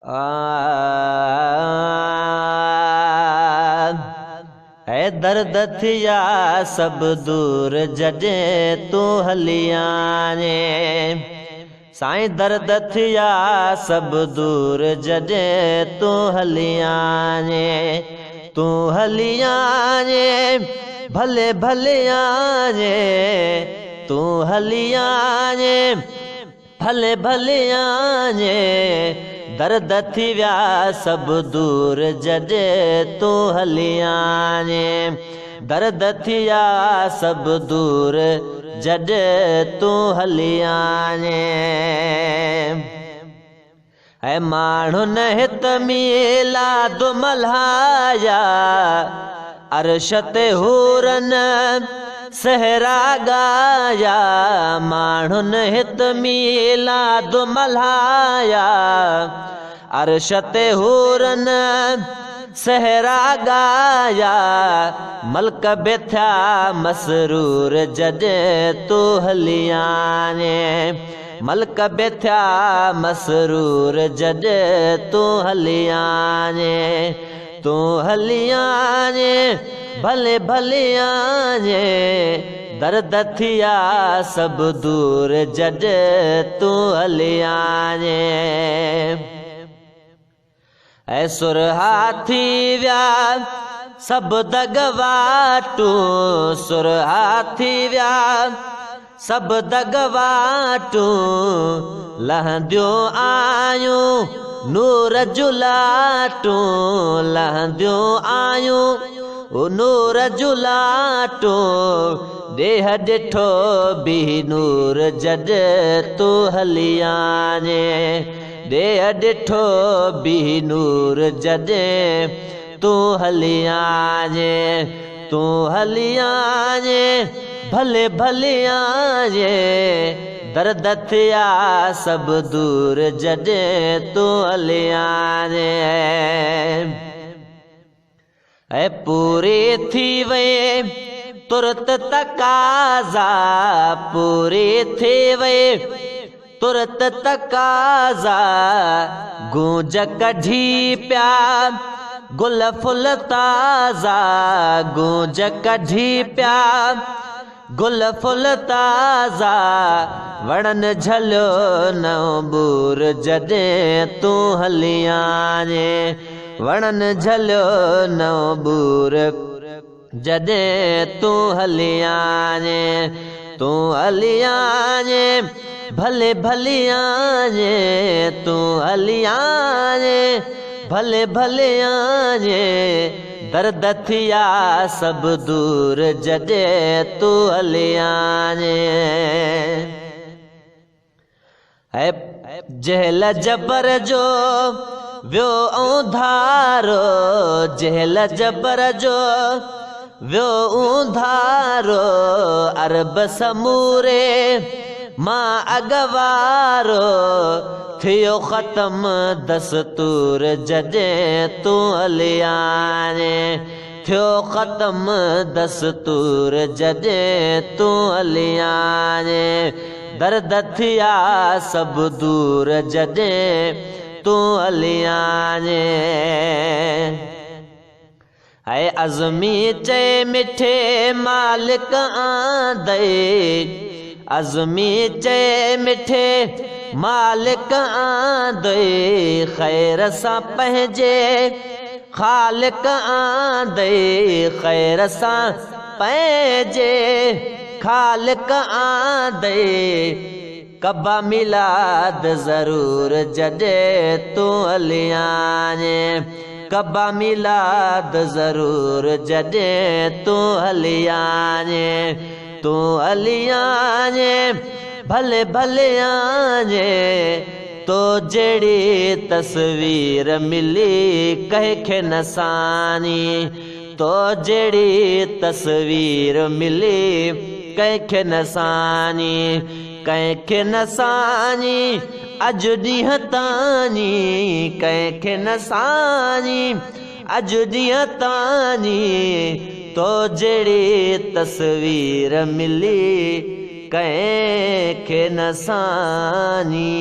ऐ दर्द थिया सब दूर जॾहिं तूं हली आने। साईं दर्द थिया सब दूर जॾहिं तूं हली आने। तूं हली आने भले भले आने। तूं हली आने भले भले आने। दर्द थी विया सब दूर जॾहिं तूं हली आने। दर्द थिया सब दूर जॾहिं तूं हली आने। ऐ माण्हुन हित मीलाद मल्हाया। अर्श ते हूरन सहरा गाया। माण्हुन हित मीलाद मल्हाया। अर्श ते हूरन सहरा गाया। मल्क बि थिया मसरूर जॾहिं तूं हली आने। मल्क बि थिया मसरूर जॾहिं तूं हली आने। तूं हली आने भले भले आने। दर्द थिया सब दूर जॾहिं तूं हली आने। ऐ सुरहा थी विया सब दगवाटूं। सुरहा थी विया सब दगवाटूं। लहंदियूं आयूं नूर जुलाटूं। लहंदियूं आयूं नूर जुलाटूं। देह ॾिठो बि नूर जॾहिं तूं हली आने। देह ॾिठो बि नूर जॾहिं तूं हली आने। तूं हली आने भले भले आने। दर्द थिया सब दूर जॾहिं तूं हली आने। ऐ पूरी थी वई तुरत तकाज़ा। पूरी थी वई तुरत तकाज़ा। गूंज कढी पिया गुल फुल ताज़ा। गूंज कढी पिया गुल फुल ताज़ा। वणन झलियो नओं बूर जॾहिं तूं हली आने। वणन झलियो नओं बूर जॾहिं तूं हली आने। तूं हली आने भले भले आने। तूं हली आने भले भले आने। दर्द थिया सब दूर जॾहिं तूं हली आने। ऐ जहल जबर जो वियो उधारो। जहल जबर जो वियो उधारो। अरब समूरे मां अगवारो। थियो ख़त्म दस्तूर जॾहिं तूं हली आने। थियो ख़त्म दस्तूर जॾहिं तूं हली आने। दर्द थिया सब दूर जॾहिं तूं हली आने। ऐ अज़मी चए मिठे मालिक आंदे। अज़मी चए मिठे मालिक आंदे। ख़ैर सां पंहिंजे ख़ालिक आंदे। ख़ैर सां पंहिंजे ख़ालिक आंदे। कबा मिलाद ज़रूर जॾहिं तूं हली आने। कबा मिलाद ज़रूर जॾहिं तूं हली आने। तूं हली आने भले भले आने। तो जहिड़ी तस्वीर मिली कंहिंखे न सानी। तो जहिड़ी तस्वीर मिली कंहिंखे न सानी। कंहिंखे न सानी अॼु ॾींहं तानी। कंहिंखे न सानी अॼु ॾींहं तानी। तो जहिड़ी तस्वीर मिली कंहिंखे न सानी।